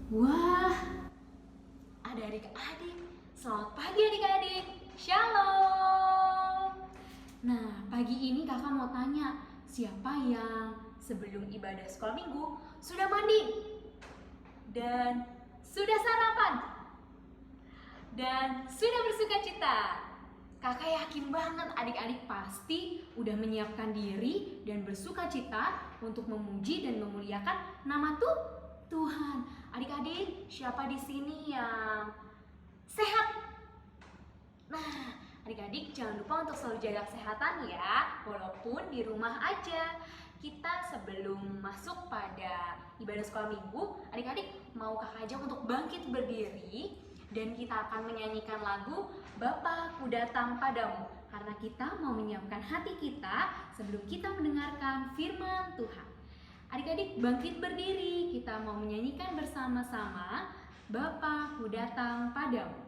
Wah, ada adik-adik. Selamat pagi adik-adik. Shalom. Nah, pagi ini kakak mau tanya, siapa yang sebelum ibadah sekolah minggu sudah mandi? Dan sudah sarapan? Dan sudah bersuka cita? Kakak yakin banget adik-adik pasti udah menyiapkan diri dan bersuka cita untuk memuji dan memuliakan nama Tuhan. Adik-adik, siapa di sini yang sehat? Nah, adik-adik jangan lupa untuk selalu jaga kesehatan ya, walaupun di rumah aja. Kita sebelum masuk pada ibadah sekolah minggu, adik-adik mau kakak ajak untuk bangkit berdiri dan kita akan menyanyikan lagu Bapa Ku Datang Padamu, karena kita mau menyiapkan hati kita sebelum kita mendengarkan firman Tuhan. Adik-adik bangkit berdiri, kita mau menyanyikan bersama-sama Bapa Ku Datang Padamu.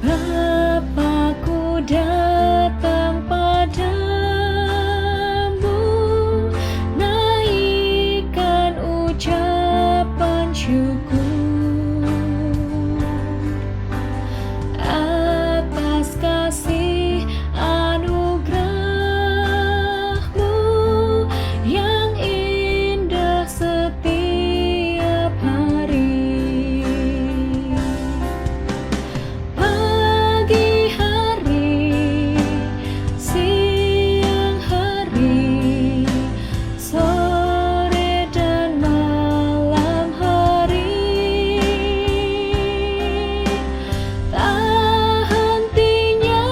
Bapa-Ku datang padamu, naikkan ucapan syukur atas kasih anugerah-Mu yang indah setiap hari. Pagi hari, siang hari, sore dan malam hari, tak hentinya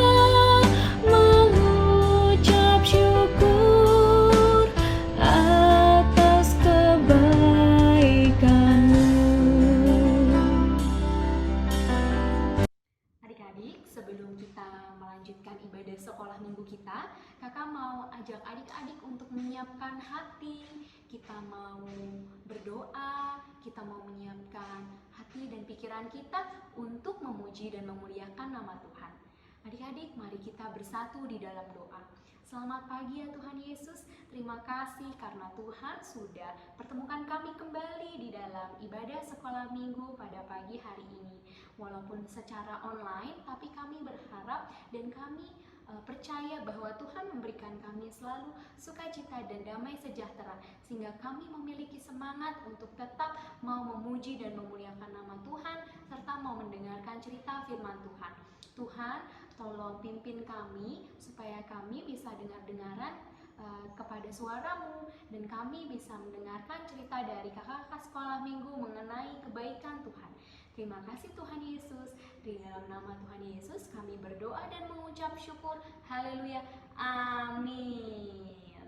mengucap syukur atas kebaikan-Mu. Adik-adik, sebelum kita melanjutkan ibadah sekolah minggu kita, kakak mau ajak adik-adik untuk menyiapkan hati. Kita mau berdoa, kita mau menyiapkan hati dan pikiran kita untuk memuji dan memuliakan nama Tuhan. Adik-adik, mari kita bersatu di dalam doa. Selamat pagi ya Tuhan Yesus, terima kasih karena Tuhan sudah pertemukan kami kembali di dalam ibadah sekolah minggu pada pagi hari ini. Walaupun secara online, tapi kami berharap dan kami percaya bahwa Tuhan memberikan kami selalu sukacita dan damai sejahtera, sehingga kami memiliki semangat untuk tetap mau memuji dan memuliakan nama Tuhan, serta mau mendengarkan cerita firman Tuhan. Tuhan, tolong pimpin kami supaya kami bisa dengar-dengaran kepada suara-Mu dan kami bisa mendengarkan cerita dari kakak-kakak sekolah minggu mengenai kebaikan Tuhan. Terima kasih Tuhan Yesus. Di dalam nama Tuhan Yesus kami berdoa dan mengucap syukur. Haleluya. Amin.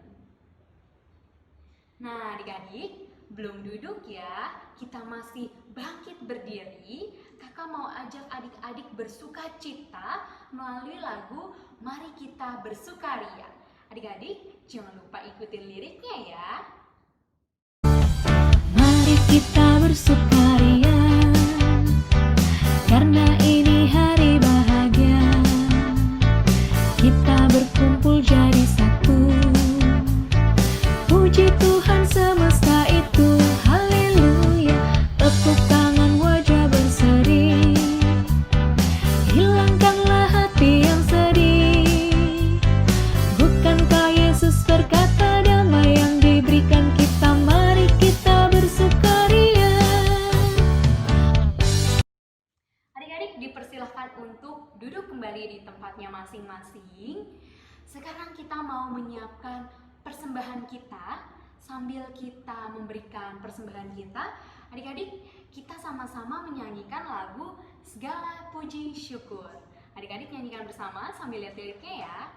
Nah adik-adik, belum duduk ya, kita masih bangkit berdiri. Kakak mau ajak adik-adik bersuka cita melalui lagu Mari Kita Bersukaria. Adik-adik jangan lupa ikutin liriknya ya. Mari kita bersukaria, karena ini hari bahagia. Kita berkumpul jadi satu, puji Tuhan semesta itu. Haleluya, tepuk tangan wajah berseri, hilangkanlah hati yang sedih. Bukankah Yesus berkata damai yang diberikan kita? Mari kita bersukaria. Adik-adik dipersilahkan untuk duduk kembali di tempatnya masing-masing. Sekarang kita mau menyiapkan persembahan kita. Sambil kita memberikan persembahan kita, adik-adik kita sama-sama menyanyikan lagu Segala Puji Syukur. Adik-adik nyanyikan bersama sambil lihat liriknya ya.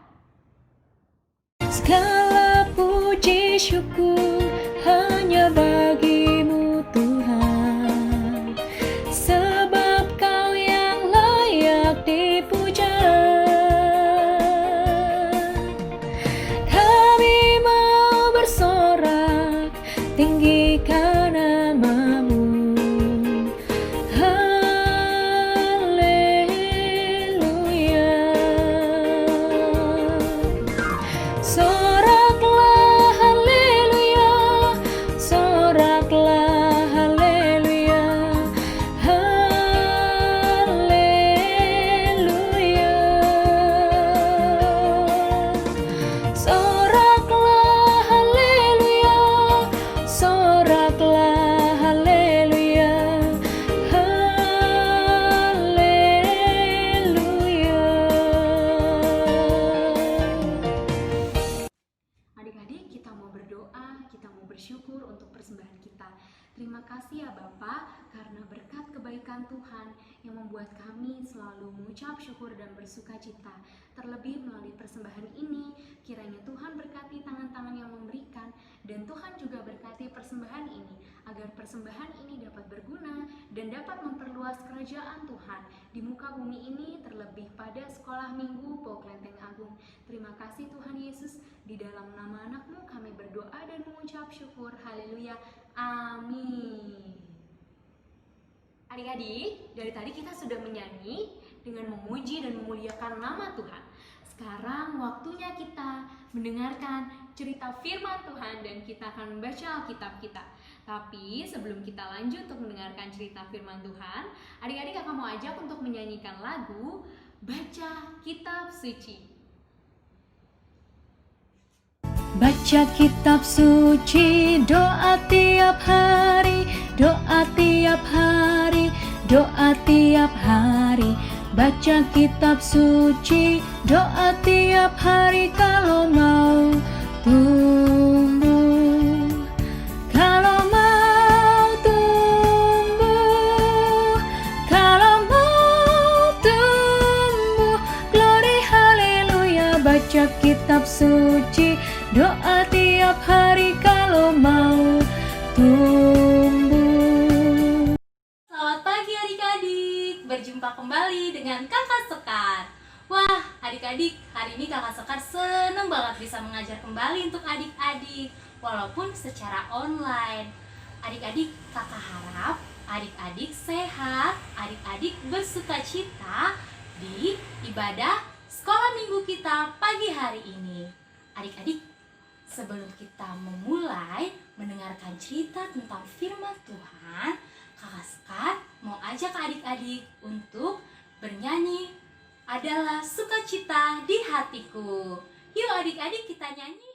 Segala puji syukur hanya bagi-Mu Tuhan, sebab Kau yang layak dipuja. Kami mau bersorak, tinggikan nama-Mu. Haleluya. Soraklah haleluya, untuk persembahan kita. Terima kasih ya Bapa, karena berkat kebaikan Tuhan yang membuat kami selalu mengucap syukur dan bersuka cita. Terlebih melalui persembahan ini, kiranya Tuhan berkati tangan-tangan yang memberikan, dan Tuhan juga berkati persembahan ini, agar persembahan ini dapat berguna dan dapat memperluas kerajaan Tuhan di muka bumi ini, terlebih pada sekolah minggu Pau Klenteng Agung. Terima kasih Tuhan Yesus, di dalam nama anak-Mu kami berdoa dan mengucap syukur. Haleluya. Amin. Adik-adik, dari tadi kita sudah menyanyi dengan memuji dan memuliakan nama Tuhan. Sekarang waktunya kita mendengarkan cerita firman Tuhan dan kita akan membaca Alkitab kita. Tapi sebelum kita lanjut untuk mendengarkan cerita firman Tuhan, adik-adik kakak mau ajak untuk menyanyikan lagu Baca Kitab Suci. Baca kitab suci, doa tiap hari, doa tiap hari, doa tiap hari. Baca kitab suci, doa tiap hari kalau mau tumbuh. Kalau mau tumbuh, kalau mau tumbuh. Glory haleluya, baca kitab suci, doa tiap hari kalau mau tumbuh. Selamat pagi adik-adik, berjumpa kembali dengan Kakak Sekar. Wah adik-adik, hari ini Kakak Sekar seneng banget bisa mengajar kembali untuk adik-adik, walaupun secara online. Adik-adik, Kakak harap adik-adik sehat, adik-adik bersuka cita di ibadah sekolah minggu kita pagi hari ini. Adik-adik, sebelum kita memulai mendengarkan cerita tentang firman Tuhan, Kakak Sekar mau ajak adik-adik untuk bernyanyi Adalah Sukacita di Hatiku. Yuk adik-adik kita nyanyi.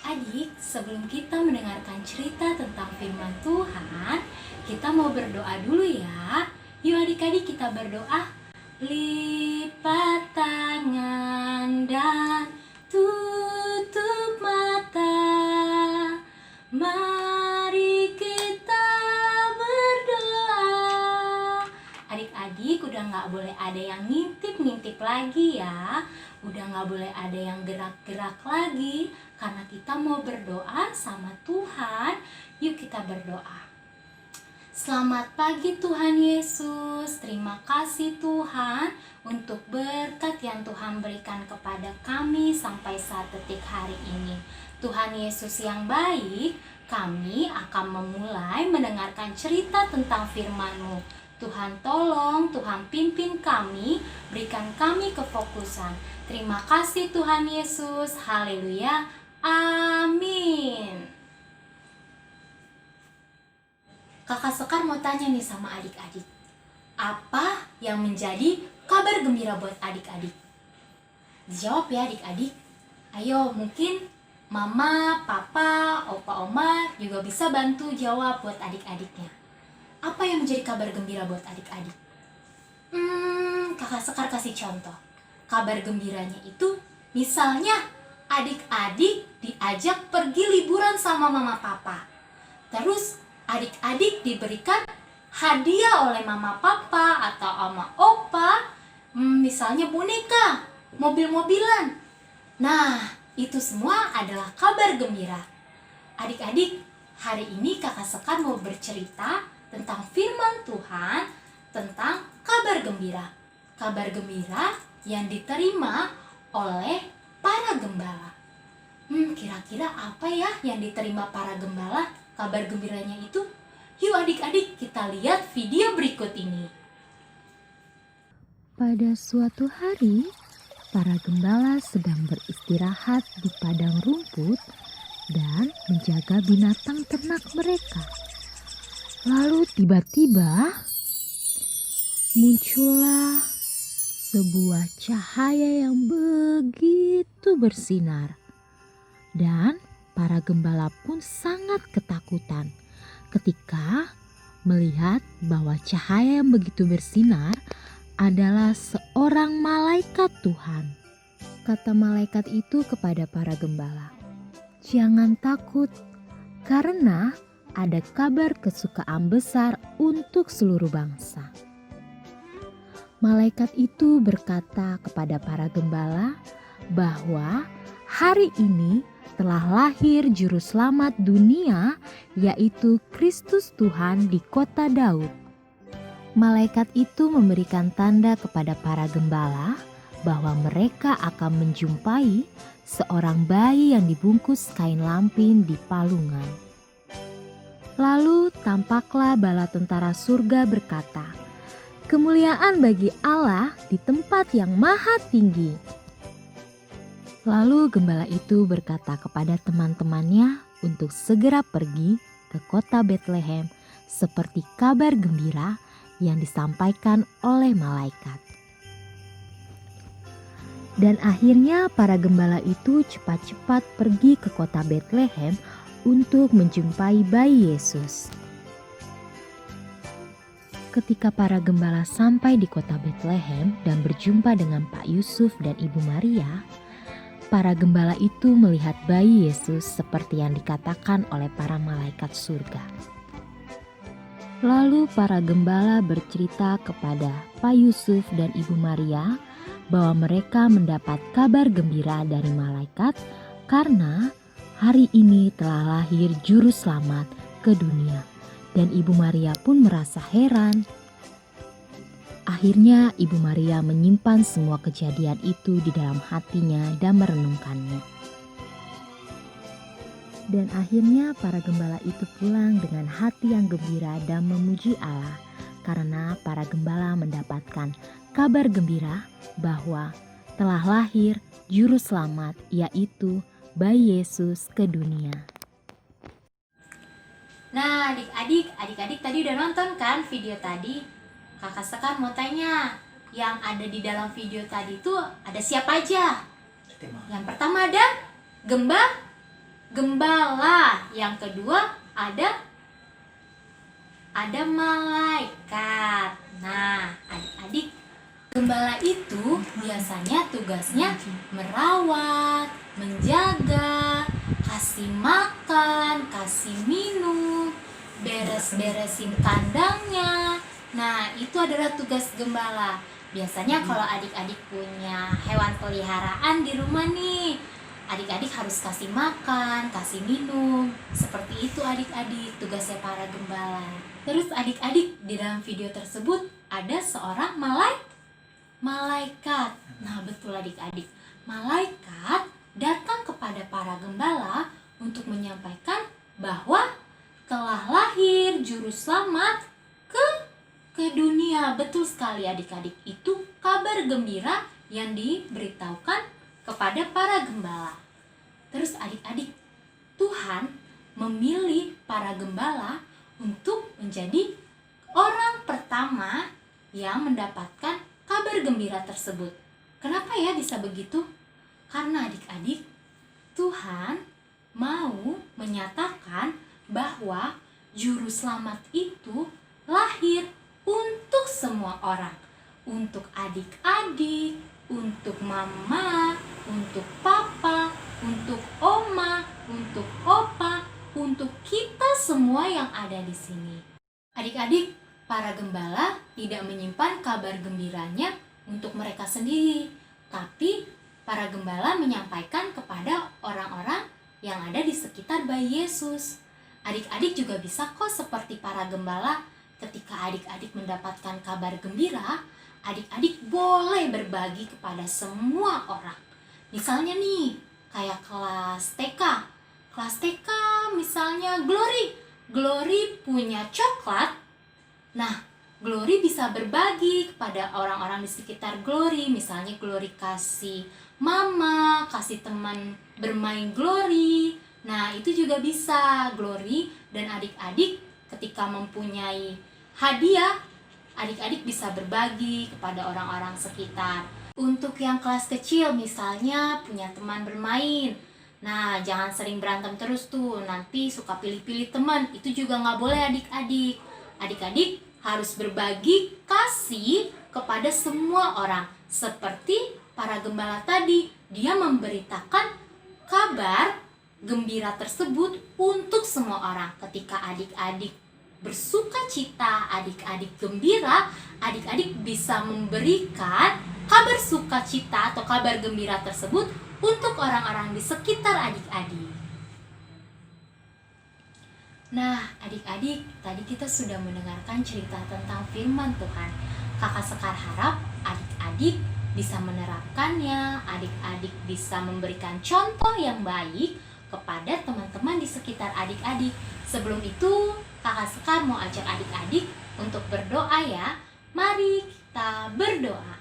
Adik, sebelum kita mendengarkan cerita tentang firman Tuhan, kita mau berdoa dulu ya. Yuk adik-adik kita berdoa. Lipat tangan dan tutup mata. Mari kita berdoa. Adik-adik udah gak boleh ada yang ngintip-ngintip lagi ya. Udah gak boleh ada yang gerak-gerak lagi, karena kita mau berdoa sama Tuhan. Yuk kita berdoa. Selamat pagi Tuhan Yesus. Terima kasih Tuhan untuk berkat yang Tuhan berikan kepada kami sampai saat detik hari ini. Tuhan Yesus yang baik, kami akan memulai mendengarkan cerita tentang firman-Mu. Tuhan tolong, Tuhan pimpin kami, berikan kami kefokusan. Terima kasih Tuhan Yesus. Haleluya. Amin. Kakak Sekar mau tanya nih sama adik-adik. Apa yang menjadi kabar gembira buat adik-adik? Dijawab ya adik-adik. Ayo, mungkin mama, papa, opa, oma juga bisa bantu jawab buat adik-adiknya. Apa yang menjadi kabar gembira buat adik-adik? Kakak Sekar kasih contoh. Kabar gembiranya itu misalnya adik-adik diajak pergi liburan sama mama papa. Terus adik-adik diberikan hadiah oleh mama papa atau sama opa, misalnya boneka, mobil-mobilan. Nah, itu semua adalah kabar gembira. Adik-adik, hari ini Kakak Sekar mau bercerita tentang firman Tuhan tentang kabar gembira. Kabar gembira yang diterima oleh para gembala. Kira-kira apa ya yang diterima para gembala? Kabar gembiranya itu? Yuk adik-adik, kita lihat video berikut ini. Pada suatu hari, para gembala sedang beristirahat di padang rumput dan menjaga binatang ternak mereka. Lalu tiba-tiba muncullah sebuah cahaya yang begitu bersinar. Dan para gembala pun sangat ketakutan ketika melihat bahwa cahaya yang begitu bersinar adalah seorang malaikat Tuhan. Kata malaikat itu kepada para gembala, "Jangan takut, karena ada kabar kesukaan besar untuk seluruh bangsa." Malaikat itu berkata kepada para gembala bahwa hari ini telah lahir juru selamat dunia, yaitu Kristus Tuhan di kota Daud. Malaikat itu memberikan tanda kepada para gembala bahwa mereka akan menjumpai seorang bayi yang dibungkus kain lampin di palungan. Lalu tampaklah bala tentara surga berkata, "Kemuliaan bagi Allah di tempat yang maha tinggi." Lalu gembala itu berkata kepada teman-temannya untuk segera pergi ke kota Betlehem seperti kabar gembira yang disampaikan oleh malaikat. Dan akhirnya para gembala itu cepat-cepat pergi ke kota Betlehem untuk menjumpai bayi Yesus. Ketika para gembala sampai di kota Betlehem dan berjumpa dengan Pak Yusuf dan Ibu Maria, para gembala itu melihat bayi Yesus seperti yang dikatakan oleh para malaikat surga. Lalu para gembala bercerita kepada Pak Yusuf dan Ibu Maria bahwa mereka mendapat kabar gembira dari malaikat karena hari ini telah lahir juru selamat ke dunia. Dan Ibu Maria pun merasa heran. Akhirnya Ibu Maria menyimpan semua kejadian itu di dalam hatinya dan merenungkannya. Dan akhirnya para gembala itu pulang dengan hati yang gembira dan memuji Allah karena para gembala mendapatkan kabar gembira bahwa telah lahir juru selamat, yaitu bayi Yesus ke dunia. Nah adik-adik tadi udah nonton kan video tadi? Kakak Sekar mau tanya, yang ada di dalam video tadi itu ada siapa aja? Yang pertama ada gembala, yang kedua ada malaikat. Nah adik-adik, gembala itu biasanya tugasnya merawat, menjaga, kasih makan, kasih minum, beres-beresin kandangnya. Nah, itu adalah tugas gembala. Biasanya kalau adik-adik punya hewan peliharaan di rumah nih, adik-adik harus kasih makan, kasih minum. Seperti itu adik-adik, tugasnya para gembala. Terus adik-adik, di dalam video tersebut ada seorang malaikat. Nah, betul adik-adik. Malaikat datang kepada para gembala untuk menyampaikan bahwa telah lahir juru selamat ke dunia. Betul sekali adik-adik, itu kabar gembira yang diberitahukan kepada para gembala. Terus adik-adik, Tuhan memilih para gembala untuk menjadi orang pertama yang mendapatkan kabar gembira tersebut. Kenapa ya bisa begitu? Karena adik-adik, Tuhan mau menyatakan bahwa juru selamat itu lahir untuk semua orang. Untuk adik-adik, untuk mama, untuk papa, untuk oma, untuk opa, untuk kita semua yang ada di sini. Adik-adik, para gembala tidak menyimpan kabar gembiranya untuk mereka sendiri, tapi para gembala menyampaikan kepada orang-orang yang ada di sekitar bayi Yesus. Adik-adik juga bisa kok seperti para gembala. Ketika adik-adik mendapatkan kabar gembira, adik-adik boleh berbagi kepada semua orang. Misalnya nih, kayak kelas TK. Kelas TK misalnya Glory punya coklat. Nah, Glory bisa berbagi kepada orang-orang di sekitar Glory. Misalnya Glory kasih mama, kasih teman bermain Glory. Nah, itu juga bisa. Glory dan adik-adik ketika mempunyai hadiah, adik-adik bisa berbagi kepada orang-orang sekitar. Untuk yang kelas kecil misalnya punya teman bermain. Nah, jangan sering berantem terus tuh, nanti suka pilih-pilih teman. Itu juga nggak boleh adik-adik. Adik-adik harus berbagi kasih kepada semua orang. Seperti para gembala tadi, dia memberitakan kabar gembira tersebut untuk semua orang. Ketika adik-adik bersuka cita, adik-adik gembira, adik-adik bisa memberikan kabar sukacita atau kabar gembira tersebut untuk orang-orang di sekitar adik-adik. Nah, adik-adik, tadi kita sudah mendengarkan cerita tentang firman Tuhan. Kakak Sekar harap adik-adik bisa menerapkannya, adik-adik bisa memberikan contoh yang baik kepada teman-teman di sekitar adik-adik. Sebelum itu, Kakak Sekar mau ajak adik-adik untuk berdoa ya. Mari kita berdoa.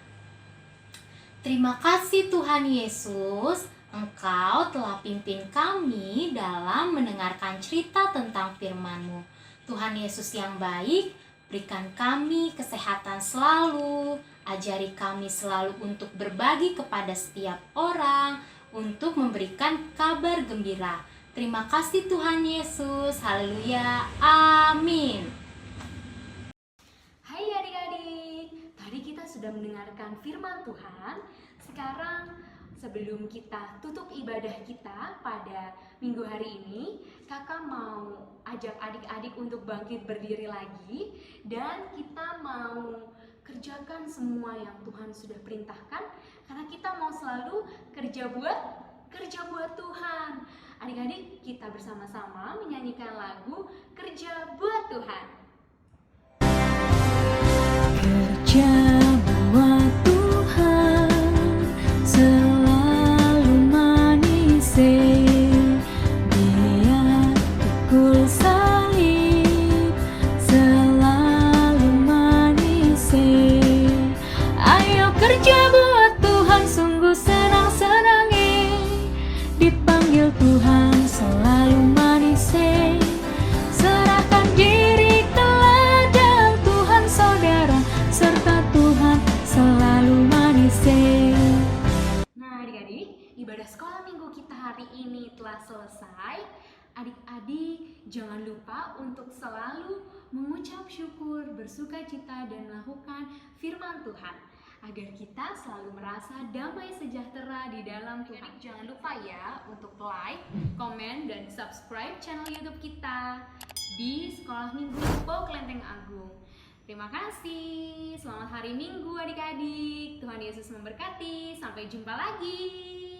Terima kasih Tuhan Yesus, Engkau telah pimpin kami dalam mendengarkan cerita tentang firman-Mu. Tuhan Yesus yang baik, berikan kami kesehatan selalu, ajari kami selalu untuk berbagi kepada setiap orang, untuk memberikan kabar gembira. Terima kasih Tuhan Yesus. Haleluya. Amin. Hai adik-adik, tadi kita sudah mendengarkan firman Tuhan. Sekarang sebelum kita tutup ibadah kita pada minggu hari ini, kakak mau ajak adik-adik untuk bangkit berdiri lagi. Dan kita mau kerjakan semua yang Tuhan sudah perintahkan, karena kita mau selalu kerja buat Tuhan. Adik-adik, kita bersama-sama menyanyikan lagu Kerja Buat Tuhan. Kerja buat Tuhan selalu manis, Dia pikul salib selalu manis. Ayo kerja buat Tuhan, sungguh senang-senang, dipanggil Tuhan selalu manis. Serahkan diri ke ladang Tuhan saudara, serta Tuhan selalu manis. Nah adik-adik, ibadah sekolah minggu kita hari ini telah selesai. Adik-adik jangan lupa untuk selalu mengucap syukur, bersuka cita, dan melakukan firman Tuhan, agar kita selalu merasa damai sejahtera di dalam Tuhan. Jangan lupa ya untuk like, komen, dan subscribe channel YouTube kita di Sekolah Minggu Pau Kelenteng Agung. Terima kasih. Selamat hari Minggu adik-adik. Tuhan Yesus memberkati. Sampai jumpa lagi.